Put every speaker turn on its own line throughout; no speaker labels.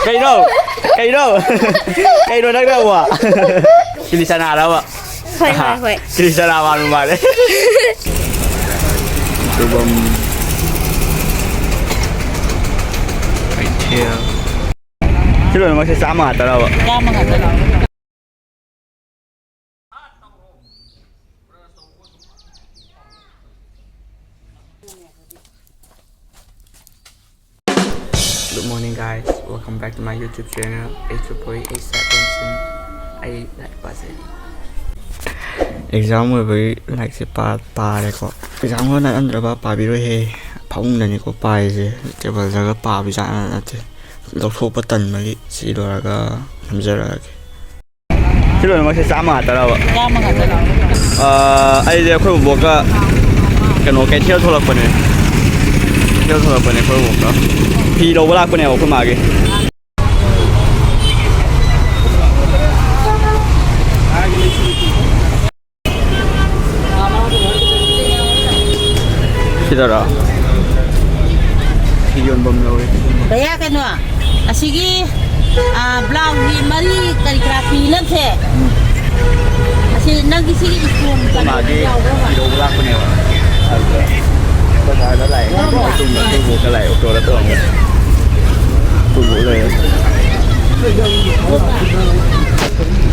cây đâu đang đâu à Kilisana đâu ạ Kilisana vào mà đấy tôi bầm phải theo chứ rồi nó sẽ xả mà đâu ạ Good morning guys, welcome back to my YouTube channel. It's your boy A7 I like Pasay. Exam với like sẽ pa đấy có. Exam hôm nay ăn được pa bị rồi he. Phong này có pa gì, chỉ bảo là cái pa bị sao là thế. Lúc thu bắt tần mà chỉ đồ là cái làm gì là cái. Chứ rồi nó sẽ xả mà đâu ạ? Xả mà đâu? Ai giờ khôi phục cái nó cái theo thôi là phần này. Theo thôi là phần này khôi phục đó. Thì đâu có lạc bên này không mà kì Thì đó Thì yun bom rồi
Kaya ka no Sige blouse mari kaligrafi lang se Kasi nagisi iskon
mà cái thì đâu có lạc bên này có cái đó lại tung là tôi buộc cái lại ô tô đã tưởng tôi buộc rồi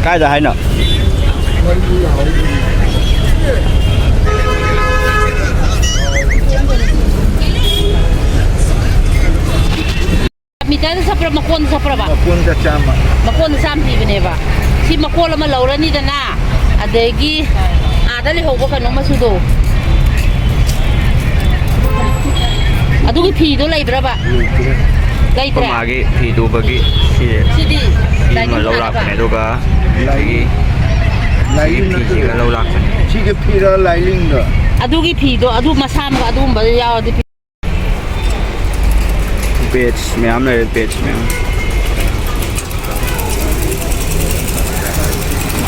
cái giờ hay nè
Mitad sa pra makon sa pra ba
makon sa chama
makon sa sampi bine ba si makon ma laura ni dana adegi adali hobo kanong masudo adugi phi do lai bra ba lai
có mà cái thì đồ bagi
sidi
mà lâu lạc này đâu cả lại thì cái lâu lạc chỉ cái phi đó lại linh đó
adugi phi do adu masam ga adum ba yaw di
page mềm này page mềm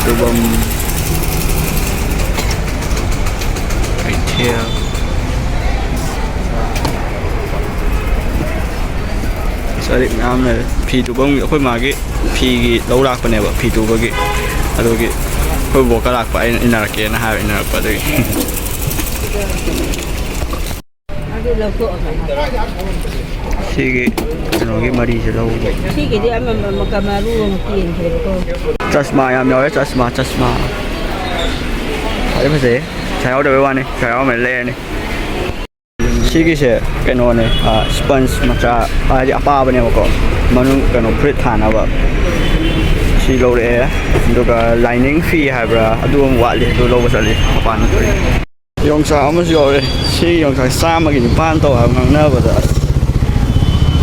tôi bấm phải theo Sorry, I'm not P2 bang. Aku magi P low rak pa neba P2 bagi. Aduh ki, aku buka rak pa ina rak na have ina rak pa deh. Sige, anogi mari jelo.
sige di ama makamaru mungkin gitu.
Chasma ya, mày chasma. Ada apa sih? Saya udah bawa nih, saya mau beli nih. Sige sih, keno nih, sponge macam apa nih aku, manu keno print thana apa, si lo deh, juga lining fee habra, aduh muat deh, aduh lo besar deh, apa nih tuh? Yang sama sih orang, si yang sama gini pantau, ngang napa dah,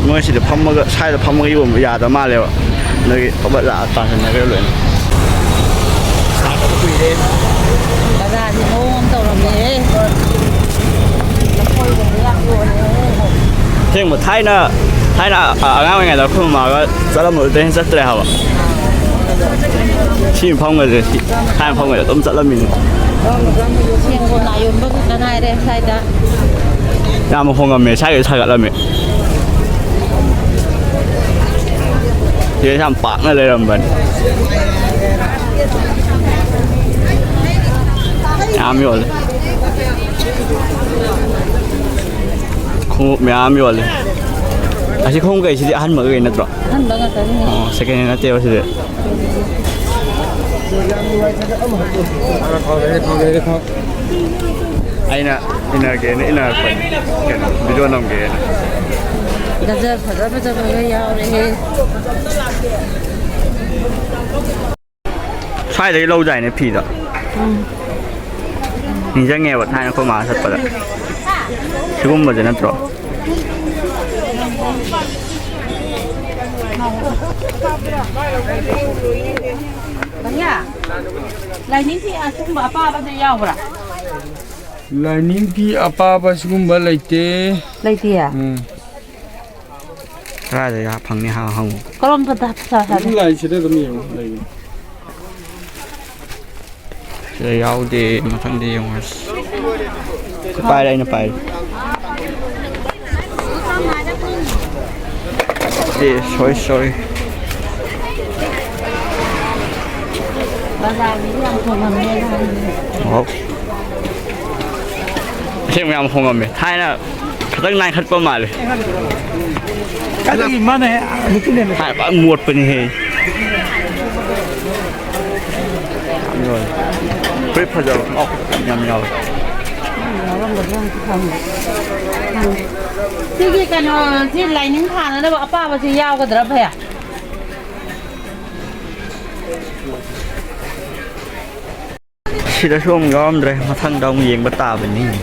masih deh pamag, saya deh pamag ibu ya ada malah, lagi apa lah atas ni kalau ni.
Ada di home tau lah ni.
Thế mà thay là ở ngang ngày đó không mà có rất là một tên rất là hảo chim phong người gì hai phong người là tôm rất là mình nhà một phong người mẹ sai cái là mẹ thế làm bạc này làm bẩn nhà miêuเลยkhông mẹ miêuเลยAsyik kong guys, jadi han mag na tro.
Han banget tadi.
Oh, second na teo sila. Ay na, ina pa. Kano, video nam ge.
Gajar phara pa jab yaw re.
Sai đấy lâu dài này phì đó. Mình sẽ nghe bật hai nó không mà thật bật. Chứ không bật nó tro. Bang ya, lining pi asum apa ba yaw bra.
Lining pi apa sigumba laite.
Laite ya.
Ra rồi ya, phang ni ha hang.
Kolom pa ta sa sa.
Lai chede kami yo.
Rồi yaw đi mà thằng đi yang mas. Pai đây nó pai. sorry
บาซาร์นี้ยังคงทำไม่ได้
ဟုတ်အချိန်မှမဖုံးပါမယ်ထိုင်းတော့ခက်နိုင်ခက်ပေါ်မှာလေ
Kali mana ya? Mungkin ya.
ထိုင်းပါငွတ်ပနေဟေးrồi bếp bây giờ ốc nhầm nhau
ที่กี่กันที่ไรนึงผ่านแล้วบอกป้าว่าจะยาวกันแต่ละเพะ
chỉ là xuống gom rồi mà thằng đông diện bắt tà bên này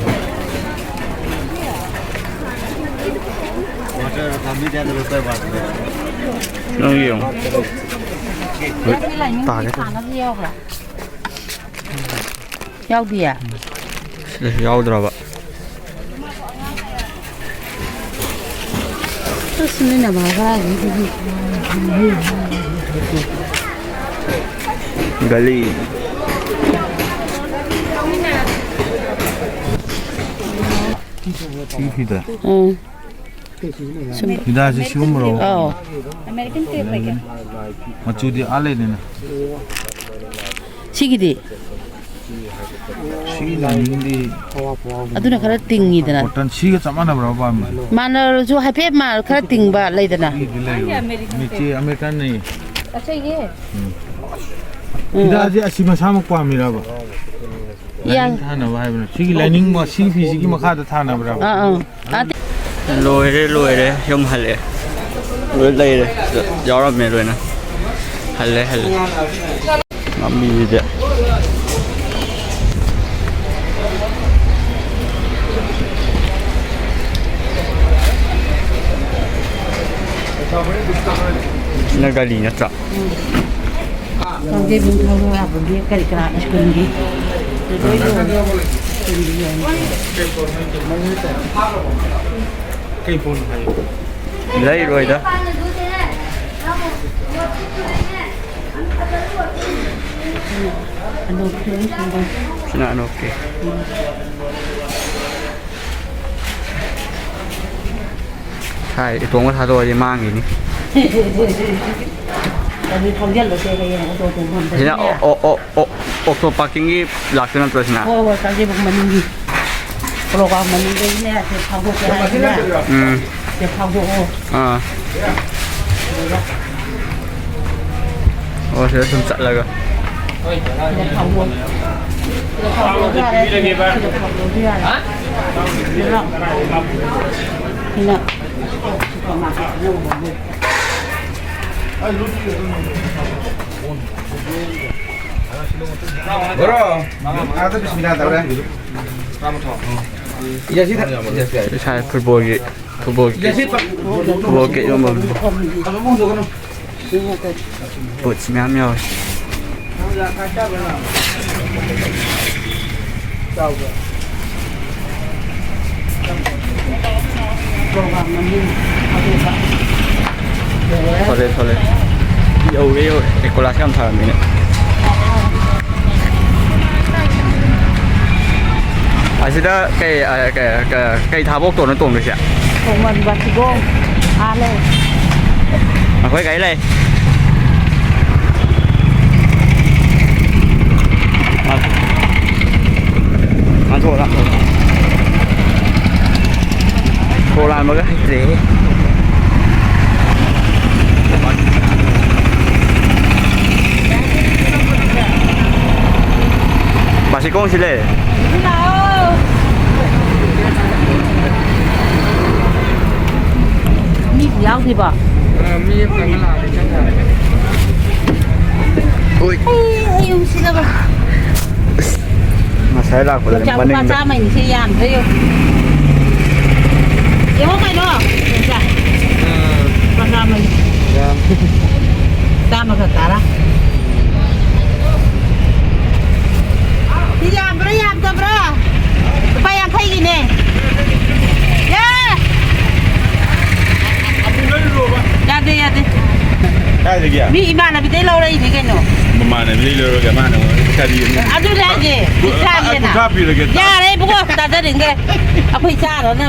nó nhiều
ที่ไรนึงผ่านแล้วเที่ยวค่ะยาวดีอ่ะ
giàu rồi bạn
또 쓰는 애 막아라
gali
Kita.
응.
Kita aja sih umroh.
어.
Macam di alai ni.
시기디.
Sih ni.
아두나 가라 띵이더나.
Kotan sih ke mana berapa am?
마늘 저 하페 말 가라 띵바 레이더나.
Mici Amerika ni.
아저기.
Kita aja sih masa mak paham berapa?
야.
Thana bahaya benar. Sih lining mah sih fisik mah kada thana berapa?
어. 아.
lôi đấy không hẳn lệ lôi đây đây gió ra mệt rồi nè hẳn lệ ngắm gì vậy nó cái gì nó chậm
Kangge bung tahu apa dia kali kena sekali.
Cây phun hay.
lấy rồi đó
Anu kering sampai.
xin lỗi okใช่ตัวก็ทาตัวจะมั่งอย่างนี้
Tapi panggil lo saya yang untuk tuan.
ทีนี้โอตัวปาร์กิ้งนี่หลักเป็นตัวชนะ
Oh, kangge bung meninggi. Kalau kau meninggi ni ada tahu ke apa? จะเข้าโอ้
โอ้เธอสนใจแล้วก็
จะเข้าโอ้จะเข้าโอ้ที่อะไรจะเข้าโอ้ที่อะไรนี่ละนี่ละก็มาโอ้โห
Bro, ada bismillah tak ada. Iya sih, iya
ใช่ฟุตบอลเกะฟุตบอลเกะฟุตบอลเกะยังมันปวดแม่เมียว thôi yêu cái cô lá xem thằng mình à xin đó cái tháo bốc tổ nó tồn được chưa?
Không mình bật thì gom à lên
mà quay cái này ăn thua lắm cô làm một cái gì bà sĩ công xin lệ
mi béo thì bỏ
Mi pernah lah dicatat.
ui
ayo sila ba
mà sẽ là của
chào
mình
ba cha mình thì làm thế yêu yêu cái đó dạ ba cha mình ta mà thật ra đi làm cho bro phải làm thay gì nè ya đi
Ada lagi ya?
mi mana bi lâu đây thì cái nó
Mana beli lor ke mana? Kali ini.
aduh dah je bisa je
Aku
nak
kapi lagi.
ya đây bố ta gia đình cái à phải cha đó nè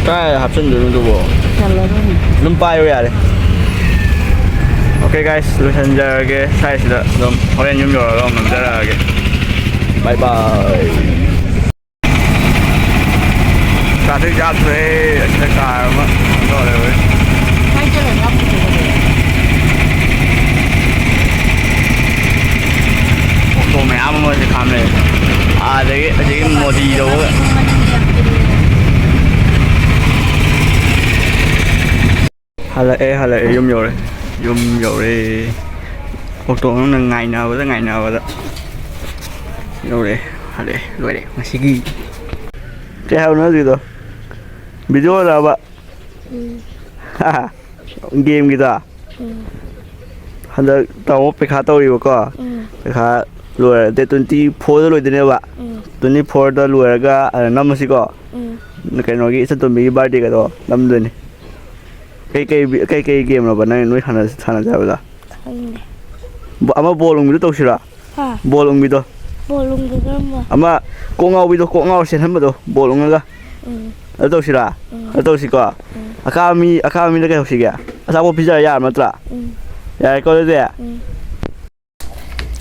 그래 합천도 두고
잘라보니.
눈빠요 야래 오케이 guys lu sanjage saya sudah dom orang nyum yo dom namjara ge bye bye traffic jam thuê cái car mà rồi rồi
Hai cho lần lắm thì
cô mẹ mà mới thì làm này à đấy một gì đâu hay là yum rồi một tuần nó ngày nào tới ngày nào vậy đâu đấy hay đấy rồi đấy mà xí ghi cái heo nó gì rồi video là vậy game gitu à hay là taoไปค้าตัวอยู่ก็ไปค้ารวยแต่ตัวที่โพสต์รวยตัวนี้วะตัวนี้โพสต์รวยแล้วก็น้ำมันสิก็นึกไอ้น้องกี้สักตัวมีบาร์ดี้ก็ตัวน้ำตัวนี้cáiเกมเราบ้านนั้นนุ้ยทานอะไรบ้างอามาบอลลงมีตัวสิระบอลลงมีตัวบอลลงก็มั้งอามาโกงเอามีตัวโกงเอาเส้นทำมาตัวบอลลงก็แล้วตัวสิระแล้วตัวสิก็อาคามีแล้วก็สิแกอาซาโบพิจารณามาตราอย่าก็เลยเนี่ย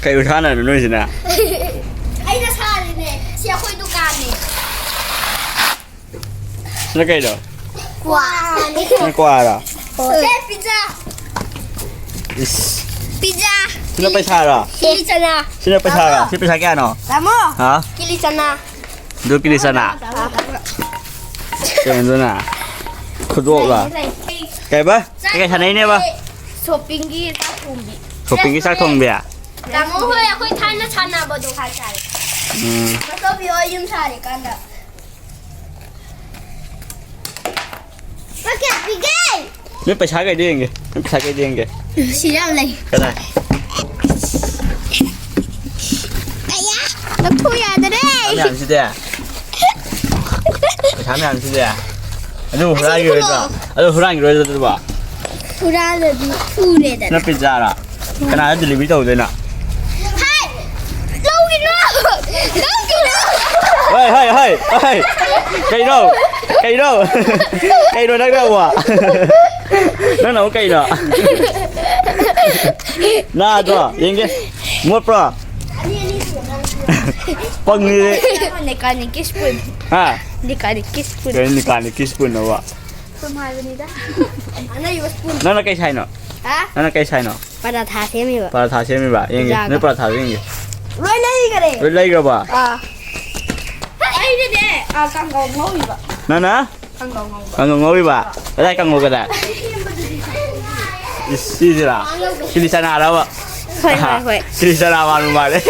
ใครอุทานอะไรนุ้ยสินะ
ไอ้จะชาเลยเนี่ยเชียร์คุยดูการนี่
แล้วใครเด้อก
ว่านี่
ไม่กว่าหรอ
เล่นพิซซ่าพิซซ่า
ฉันจะไปชาหรอ
กิลิซานา
ฉันจะไปชาหรอฉันไปชาแก่เนาะ
ตามอ
ฮะ
กิลิซานา
ดูกิลิสนาเก่งด้วยนะขุดโลกเหรอไก่ปะไก่ชาไหนเนี่ยปะ
โซปิงกี้ซักคุมบิ
ถูกปิงกี้ซักทงเบียร์
ตามอเฮ้ยคุยท่านนะชนะบ่ดูใครใส่มาก็พี่อ้อยยืมชาดิกันเด้อมาเก็บพี่เก้
นี่ไปชาไก่ได้ยังไงนี่ไปชาไก่ได้ยังไง
สีดำเลย
ก็ได้
ไอ้ยะแล้วทุยาจะได้
ทำอย่างสิเดียไปทำอย่างสิเดียอันนี้หุ่นร่างอยู่เลยจ้ะอันนี้หุ่นร่างอยู่เลยจ้ะป่ะ
ทุราเลยทุเรศ
นั่นเป็นจ้าละขนาดจะรีวิวตัวเลยนะ
ให้เรากินแล้วเรากินแล้ว
เฮ้ยไก่โน่นักเล่าว่ะนั่นเอาไก่เนาะน่าตัวยังไงหมดปะปังนี่เลย
ในการนี้กิสปุ่น
ฮะ
ในการนี้กิสปุ่น
เกินในการคิสปุ่นนะวะ
สมัยวันนี้จ้ะอันนั้นอยู่สปุ่น
นั่นไก่ใช่เนาะ
ฮะ
นั่นไก่ใช่เนาะ
ปลาทาเทียมอยู่
ปลาทาเชื่อไหมบ่ยังไงนี่ปลาทายังไง
รวยเลยกันเลย
เป็นไรกันบ่
ไอ้เนี่ยกังกงงอยู่ปะ
นั่นนะ
กังกงง
กังงงบ่ได้กังงก็ได้สิสิล่ะคิริชนาแล้วอ่ะ
ค่อย
คิริชนามาลุมาเลย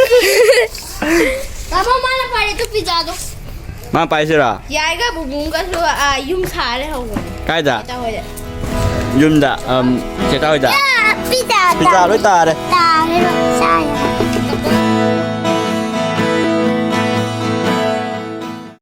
แต่พอมาแล้วไปตุ๊กพิจารณ์
มาไปสิล่ะ
ยายก็บุ้งก็คือยุ่งขาเลยเหรอ
ใกล้จะ
เจ้าเลย
ยุ่มจะเจ้าจะ
พิจารณ์
พิซซ่าด้วยตาเลย
ตาเลยใช่